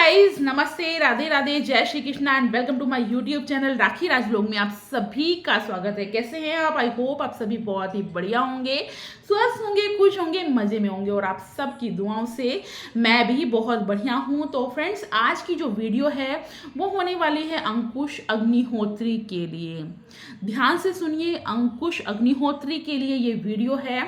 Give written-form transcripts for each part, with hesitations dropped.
Guys, नमस्ते, राधे राधे, जय Shri Krishna and welcome to my YouTube channel Rakhi Raj vlog में आप सभी का स्वागत है। कैसे हैं आप? आई होप आप सभी बहुत ही बढ़िया होंगे, स्वस्थ होंगे, खुश होंगे, मजे में होंगे और आप सबकी दुआओं से मैं भी बहुत बढ़िया हूं। तो फ्रेंड्स, आज की जो वीडियो है वो होने वाली है अंकुश अग्निहोत्री के लिए। ध्यान से सुनिए, अंकुश अग्निहोत्री के लिए ये वीडियो है।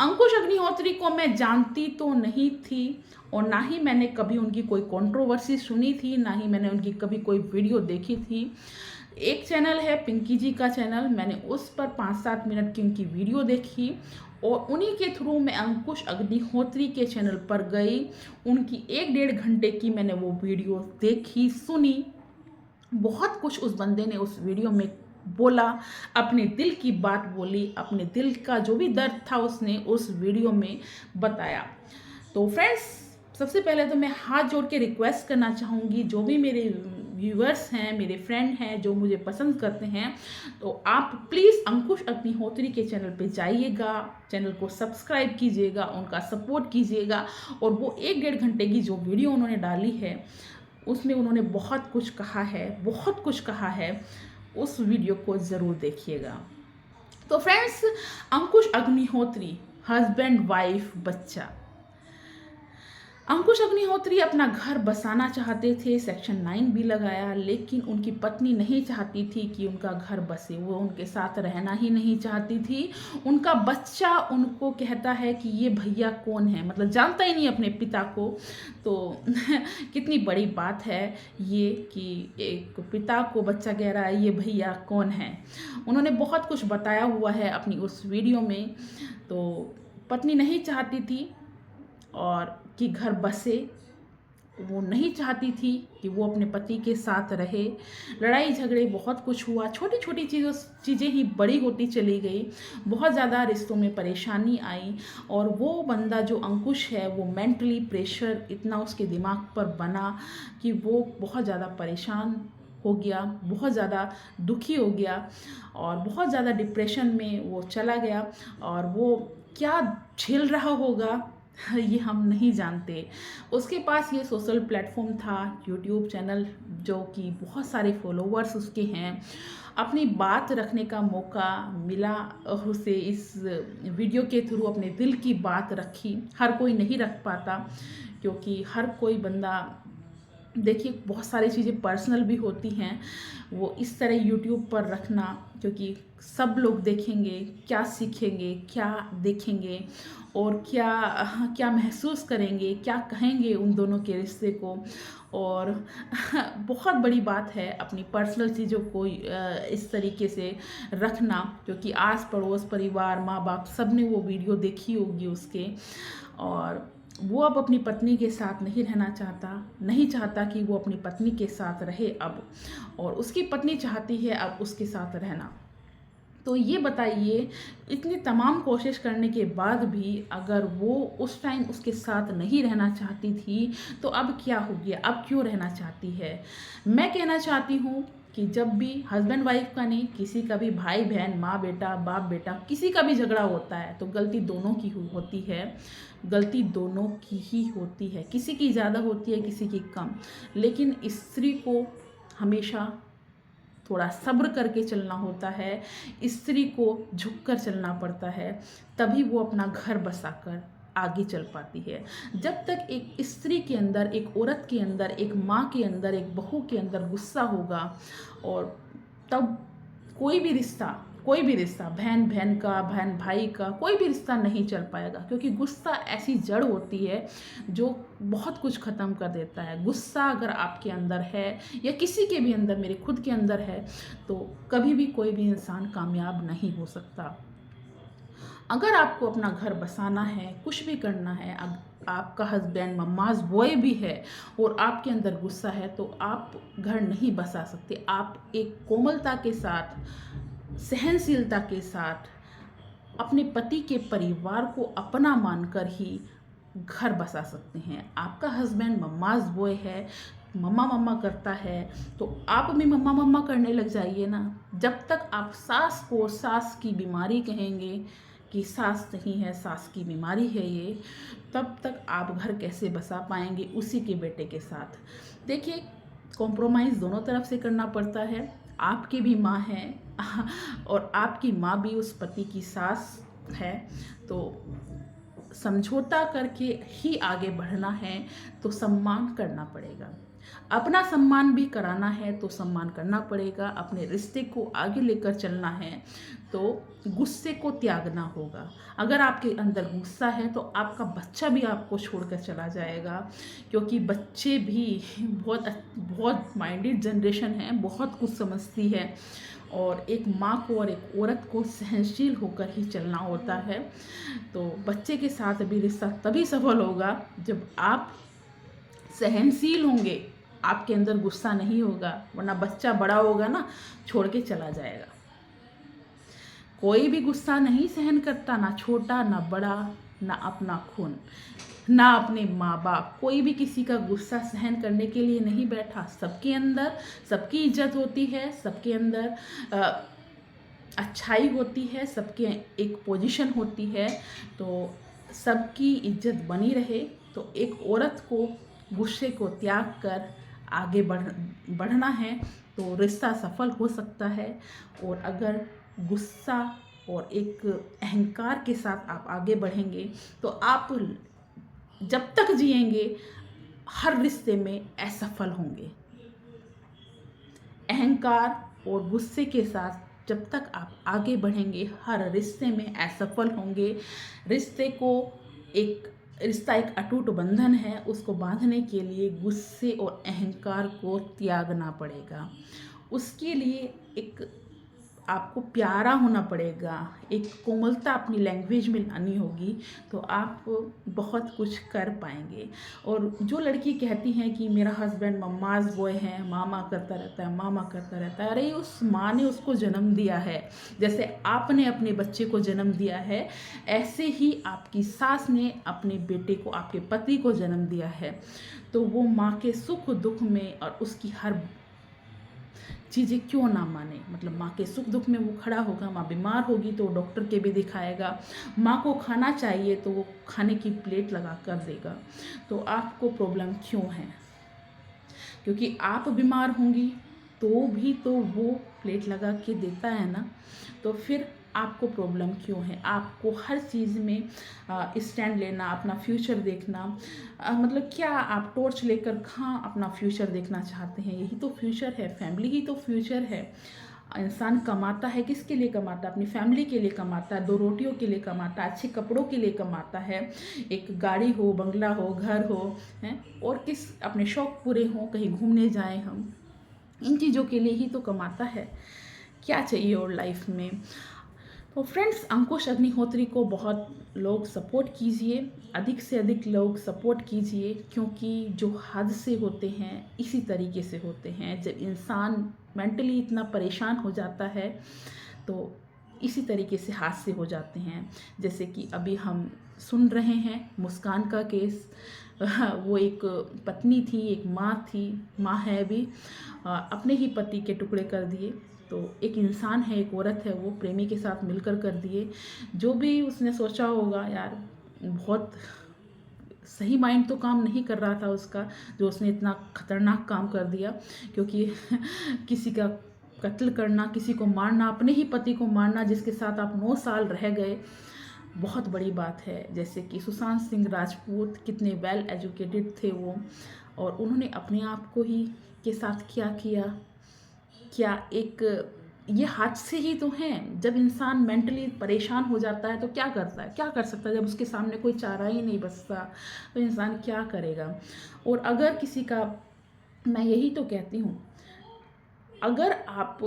अंकुश अग्निहोत्री को मैं जानती तो नहीं थी और ना ही मैंने कभी उनकी कोई कंट्रोवर्सी सुनी थी, ना ही मैंने उनकी कभी कोई वीडियो देखी थी। एक चैनल है पिंकी जी का चैनल, मैंने उस पर 5-7 मिनट की उनकी वीडियो देखी और उन्हीं के थ्रू मैं अंकुश अग्निहोत्री के चैनल पर गई। उनकी 1-1.5 घंटे की मैंने वो वीडियो देखी, सुनी। बहुत कुछ उस बंदे ने उस वीडियो में बोला, अपने दिल की बात बोली, अपने दिल का जो भी दर्द था उसने उस वीडियो में बताया। तो फ्रेंड्स, सबसे पहले तो मैं हाथ जोड़ के रिक्वेस्ट करना चाहूँगी, जो भी मेरे व्यूअर्स हैं, मेरे फ्रेंड हैं, जो मुझे पसंद करते हैं, तो आप प्लीज़ अंकुश अग्निहोत्री के चैनल पे जाइएगा, चैनल को सब्सक्राइब कीजिएगा, उनका सपोर्ट कीजिएगा। और वो 1-1.5 घंटे की जो वीडियो उन्होंने डाली है उसमें उन्होंने बहुत कुछ कहा है, बहुत कुछ कहा है। उस वीडियो को ज़रूर देखिएगा। तो फ्रेंड्स, अंकुश अग्निहोत्री, हस्बैंड, वाइफ, बच्चा। अंकुश अग्निहोत्री अपना घर बसाना चाहते थे, सेक्शन 9 भी लगाया, लेकिन उनकी पत्नी नहीं चाहती थी कि उनका घर बसे, वो उनके साथ रहना ही नहीं चाहती थी। उनका बच्चा उनको कहता है कि ये भैया कौन है, मतलब जानता ही नहीं अपने पिता को। तो कितनी बड़ी बात है ये कि एक पिता को बच्चा कह रहा है ये भैया कौन है। उन्होंने बहुत कुछ बताया हुआ है अपनी उस वीडियो में। तो पत्नी नहीं चाहती थी और कि घर बसे, वो नहीं चाहती थी कि वो अपने पति के साथ रहे। लड़ाई झगड़े बहुत कुछ हुआ, छोटी छोटी चीज़ें ही बड़ी होती चली गई। बहुत ज़्यादा रिश्तों में परेशानी आई और वो बंदा जो अंकुश है वो मेंटली प्रेशर इतना उसके दिमाग पर बना कि वो बहुत ज़्यादा परेशान हो गया, बहुत ज़्यादा दुखी हो गया और बहुत ज़्यादा डिप्रेशन में वो चला गया। और वो क्या झेल रहा होगा ये हम नहीं जानते। उसके पास ये सोशल प्लेटफॉर्म था, यूट्यूब चैनल, जो कि बहुत सारे फॉलोवर्स उसके हैं। अपनी बात रखने का मौका मिला उसे, इस वीडियो के थ्रू अपने दिल की बात रखी। हर कोई नहीं रख पाता क्योंकि हर कोई बंदा, देखिए बहुत सारी चीज़ें पर्सनल भी होती हैं, वो इस तरह यूट्यूब पर रखना, क्योंकि सब लोग देखेंगे, क्या सीखेंगे, क्या देखेंगे और क्या क्या महसूस करेंगे, क्या कहेंगे उन दोनों के रिश्ते को। और बहुत बड़ी बात है अपनी पर्सनल चीज़ों को इस तरीके से रखना, क्योंकि आस पड़ोस, परिवार, माँ बाप सब ने वो वीडियो देखी होगी उसके। और वो अब अपनी पत्नी के साथ नहीं रहना चाहता, नहीं चाहता कि वो अपनी पत्नी के साथ रहे अब, और उसकी पत्नी चाहती है अब उसके साथ रहना। तो ये बताइए, इतनी तमाम कोशिश करने के बाद भी अगर वो उस टाइम उसके साथ नहीं रहना चाहती थी तो अब क्या हो गया, अब क्यों रहना चाहती है? मैं कहना चाहती हूँ कि जब भी हस्बैंड वाइफ का नहीं, किसी का भी भाई बहन, माँ बेटा, बाप बेटा, किसी का भी झगड़ा होता है तो गलती दोनों की होती है, गलती दोनों की ही होती है। किसी की ज़्यादा होती है, किसी की कम, लेकिन स्त्री को हमेशा थोड़ा सब्र करके चलना होता है, स्त्री को झुककर चलना पड़ता है, तभी वो अपना घर बसाकर आगे चल पाती है। जब तक एक स्त्री के अंदर, एक औरत के अंदर, एक माँ के अंदर, एक बहू के अंदर गुस्सा होगा, और तब कोई भी रिश्ता, बहन बहन का, बहन भाई का, कोई भी रिश्ता नहीं चल पाएगा, क्योंकि गुस्सा ऐसी जड़ होती है जो बहुत कुछ ख़त्म कर देता है। गुस्सा अगर आपके अंदर है या किसी के भी अंदर, मेरे खुद के अंदर है, तो कभी भी कोई भी इंसान कामयाब नहीं हो सकता। अगर आपको अपना घर बसाना है, कुछ भी करना है, आपका हस्बैंड मम्माज बॉय भी है और आपके अंदर गुस्सा है, तो आप घर नहीं बसा सकते। आप एक कोमलता के साथ, सहनशीलता के साथ अपने पति के परिवार को अपना मानकर ही घर बसा सकते हैं। आपका हस्बैंड मम्माज बॉय है, मम्मा मम्मा करता है, तो आप भी मम्मा मम्मा करने लग जाइए ना। जब तक आप सास को सास की बीमारी कहेंगे कि सास नहीं है, सास की बीमारी है ये, तब तक आप घर कैसे बसा पाएंगे उसी के बेटे के साथ। देखिए, कॉम्प्रोमाइज़ दोनों तरफ से करना पड़ता है। आपकी भी माँ है और आपकी माँ भी उस पति की सास है, तो समझौता करके ही आगे बढ़ना है, तो सम्मान करना पड़ेगा। अपना सम्मान भी कराना है तो सम्मान करना पड़ेगा। अपने रिश्ते को आगे लेकर चलना है तो गुस्से को त्यागना होगा। अगर आपके अंदर गुस्सा है तो आपका बच्चा भी आपको छोड़कर चला जाएगा, क्योंकि बच्चे भी बहुत बहुत माइंडेड जनरेशन है, बहुत कुछ समझती है, और एक माँ को और एक औरत को सहनशील होकर ही चलना होता है। तो बच्चे के साथ भी रिश्ता तभी सफल होगा जब आप सहनशील होंगे, आपके अंदर गुस्सा नहीं होगा, वरना बच्चा बड़ा होगा ना, छोड़ के चला जाएगा। कोई भी गुस्सा नहीं सहन करता, ना छोटा ना बड़ा, ना अपना खून, ना अपने माँ बाप। कोई भी किसी का गुस्सा सहन करने के लिए नहीं बैठा। सबके अंदर सबकी इज्जत होती है, सबके अंदर अच्छाई होती है, सबके एक पोजीशन होती है। तो सबकी इज्जत बनी रहे तो एक औरत को गुस्से को त्याग कर आगे बढ़ना है तो रिश्ता सफल हो सकता है। और अगर गुस्सा और एक अहंकार के साथ आप आगे बढ़ेंगे तो आप जब तक जिएंगे हर रिश्ते में असफल होंगे। अहंकार और गुस्से के साथ जब तक आप आगे बढ़ेंगे हर रिश्ते में असफल होंगे। रिश्ता एक अटूट बंधन है, उसको बांधने के लिए गुस्से और अहंकार को त्यागना पड़ेगा। उसके लिए एक आपको प्यारा होना पड़ेगा, एक कोमलता अपनी लैंग्वेज में लानी होगी, तो आप बहुत कुछ कर पाएंगे। और जो लड़की कहती हैं कि मेरा हस्बैंड मम्माज बॉय है, मामा करता रहता है, मामा करता रहता है, अरे उस माँ ने उसको जन्म दिया है। जैसे आपने अपने बच्चे को जन्म दिया है, ऐसे ही आपकी सास ने अपने बेटे को, आपके पति को जन्म दिया है। तो वो माँ के सुख दुख में और उसकी हर चीज़ें क्यों ना माने, मतलब माँ के सुख दुख में वो खड़ा होगा। माँ बीमार होगी तो डॉक्टर के भी दिखाएगा, माँ को खाना चाहिए तो वो खाने की प्लेट लगा कर देगा। तो आपको प्रॉब्लम क्यों है? क्योंकि आप बीमार होंगी तो भी तो वो प्लेट लगा के देता है ना, तो फिर आपको प्रॉब्लम क्यों है? आपको हर चीज़ में स्टैंड लेना, अपना फ्यूचर देखना, मतलब क्या आप टॉर्च लेकर कहाँ अपना फ्यूचर देखना चाहते हैं? यही तो फ्यूचर है, फैमिली ही तो फ्यूचर है। इंसान कमाता है, किसके लिए कमाता है? अपनी फैमिली के लिए कमाता है, 2 रोटियों के लिए कमाता है, अच्छे कपड़ों के लिए कमाता है, एक गाड़ी हो, बंगला हो, घर हो, हैं, और किस अपने शौक़ पूरे हों, कहीं घूमने जाएं हम, इन चीज़ों के लिए ही तो कमाता है। क्या चाहिए और लाइफ में? तो फ्रेंड्स, अंकुश अग्निहोत्री को बहुत लोग सपोर्ट कीजिए, अधिक से अधिक लोग सपोर्ट कीजिए, क्योंकि जो हादसे होते हैं इसी तरीके से होते हैं। जब इंसान मेंटली इतना परेशान हो जाता है तो इसी तरीके से हादसे हो जाते हैं। जैसे कि अभी हम सुन रहे हैं मुस्कान का केस। वो एक पत्नी थी, एक माँ थी, माँ है अभी, अपने ही पति के टुकड़े कर दिए। तो एक इंसान है, एक औरत है, वो प्रेमी के साथ मिलकर कर दिए। जो भी उसने सोचा होगा, यार बहुत सही माइंड तो काम नहीं कर रहा था उसका, जो उसने इतना खतरनाक काम कर दिया। क्योंकि किसी का कत्ल करना, किसी को मारना, अपने ही पति को मारना जिसके साथ आप 9 साल रह गए, बहुत बड़ी बात है। जैसे कि सुशांत सिंह राजपूत कितने वेल एजुकेटेड थे वो, और उन्होंने अपने आप को ही के साथ क्या किया। क्या एक ये हादसे ही तो हैं। जब इंसान मेंटली परेशान हो जाता है तो क्या करता है, क्या कर सकता है? जब उसके सामने कोई चारा ही नहीं बचता तो इंसान क्या करेगा? और अगर किसी का, मैं यही तो कहती हूँ, अगर आप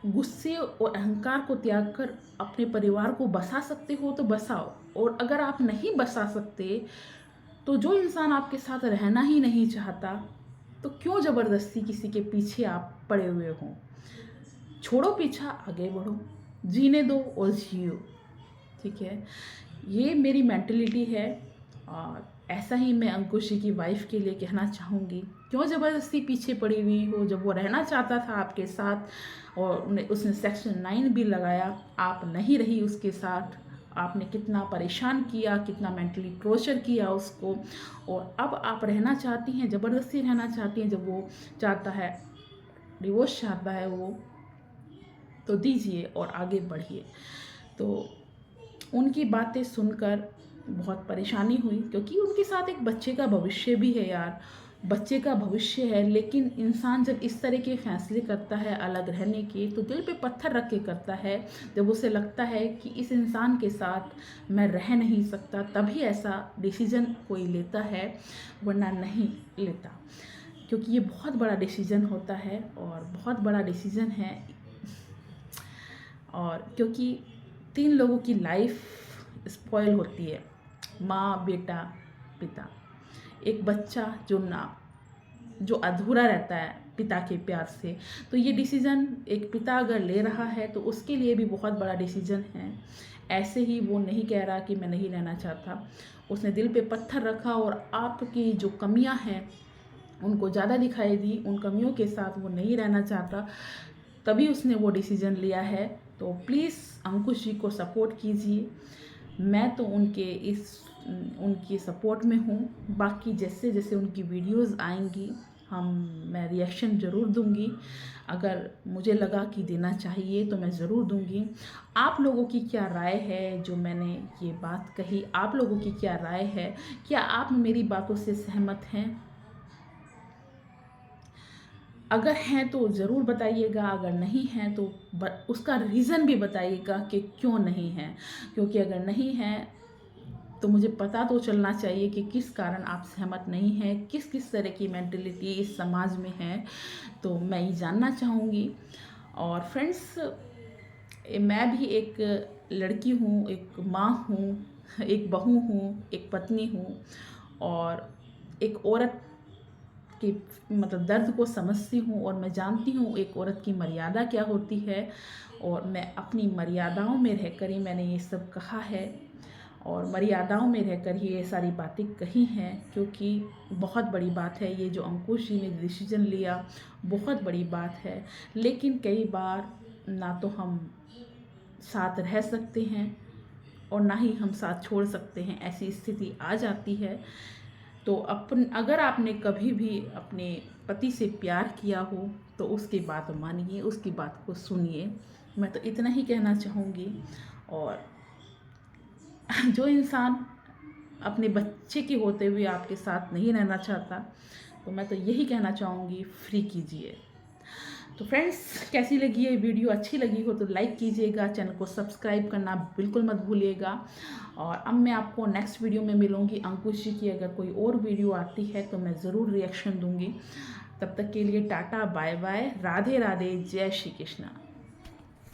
गुस्से और अहंकार को त्याग कर अपने परिवार को बसा सकते हो तो बसाओ, और अगर आप नहीं बसा सकते तो जो इंसान आपके साथ रहना ही नहीं चाहता तो क्यों ज़बरदस्ती किसी के पीछे आप पड़े हुए हों? छोड़ो पीछा, आगे बढ़ो, जीने दो और जियो। ठीक है, ये मेरी मेंटलिटी है, और ऐसा ही मैं अंकुश जी की वाइफ के लिए कहना चाहूँगी। क्यों ज़बरदस्ती पीछे पड़ी हुई हो? जब वो रहना चाहता था आपके साथ और उसने सेक्शन 9 भी लगाया, आप नहीं रही उसके साथ, आपने कितना परेशान किया, कितना मेंटली टॉर्चर किया उसको, और अब आप रहना चाहती हैं, ज़बरदस्ती रहना चाहती हैं। जब वो चाहता है, डिवोर्स चाहता है वो, तो दीजिए और आगे बढ़िए। तो उनकी बातें सुनकर बहुत परेशानी हुई, क्योंकि उनके साथ एक बच्चे का भविष्य भी है यार, बच्चे का भविष्य है। लेकिन इंसान जब इस तरह के फैसले करता है अलग रहने के, तो दिल पे पत्थर रख के करता है। जब उसे लगता है कि इस इंसान के साथ मैं रह नहीं सकता, तभी ऐसा डिसीज़न कोई लेता है, वरना नहीं लेता। क्योंकि ये बहुत बड़ा डिसीज़न होता है, और बहुत बड़ा डिसीज़न है। और क्योंकि 3 लोगों की लाइफ स्पॉइल होती है, माँ, बेटा, पिता। एक बच्चा जो अधूरा रहता है पिता के प्यार से। तो ये डिसीज़न एक पिता अगर ले रहा है तो उसके लिए भी बहुत बड़ा डिसीज़न है। ऐसे ही वो नहीं कह रहा कि मैं नहीं रहना चाहता, उसने दिल पे पत्थर रखा और आपकी जो कमियां हैं उनको ज़्यादा दिखाई दी, उन कमियों के साथ वो नहीं रहना चाहता, तभी उसने वो डिसीज़न लिया है। तो प्लीज़ अंकुश जी को सपोर्ट कीजिए। मैं तो उनकी सपोर्ट में हूँ। बाकी जैसे जैसे उनकी वीडियोस आएंगी मैं रिएक्शन ज़रूर दूंगी। अगर मुझे लगा कि देना चाहिए तो मैं ज़रूर दूंगी। आप लोगों की क्या राय है, जो मैंने ये बात कही, आप लोगों की क्या राय है? क्या आप मेरी बातों से सहमत हैं? अगर हैं तो ज़रूर बताइएगा, अगर नहीं हैं तो उसका रीज़न भी बताइएगा कि क्यों नहीं है। क्योंकि अगर नहीं है तो मुझे पता तो चलना चाहिए कि किस कारण आप सहमत नहीं हैं, किस किस तरह की मेंटलिटी इस समाज में है, तो मैं ये जानना चाहूँगी। और फ्रेंड्स, मैं भी एक लड़की हूँ, एक माँ हूँ, एक बहू हूँ, एक पत्नी हूँ, और एक औरत कि मतलब दर्द को समझती हूँ, और मैं जानती हूँ एक औरत की मर्यादा क्या होती है। और मैं अपनी मर्यादाओं में रहकर ही मैंने ये सब कहा है, और मर्यादाओं में रहकर ही ये सारी बातें कही हैं। क्योंकि बहुत बड़ी बात है ये जो अंकुश जी ने डिसीजन लिया, बहुत बड़ी बात है। लेकिन कई बार ना तो हम साथ रह सकते हैं और ना ही हम साथ छोड़ सकते हैं, ऐसी स्थिति आ जाती है। तो अगर आपने कभी भी अपने पति से प्यार किया हो तो उसकी बात मानिए, उसकी बात को सुनिए। मैं तो इतना ही कहना चाहूँगी। और जो इंसान अपने बच्चे के होते हुए आपके साथ नहीं रहना चाहता, तो मैं तो यही कहना चाहूँगी, फ्री कीजिए। तो फ्रेंड्स, कैसी लगी ये वीडियो? अच्छी लगी हो तो लाइक कीजिएगा, चैनल को सब्सक्राइब करना बिल्कुल मत भूलिएगा। और अब मैं आपको नेक्स्ट वीडियो में मिलूँगी। अंकुश जी की अगर कोई और वीडियो आती है तो मैं ज़रूर रिएक्शन दूँगी। तब तक के लिए टाटा, बाय बाय, राधे राधे, जय श्री कृष्णा।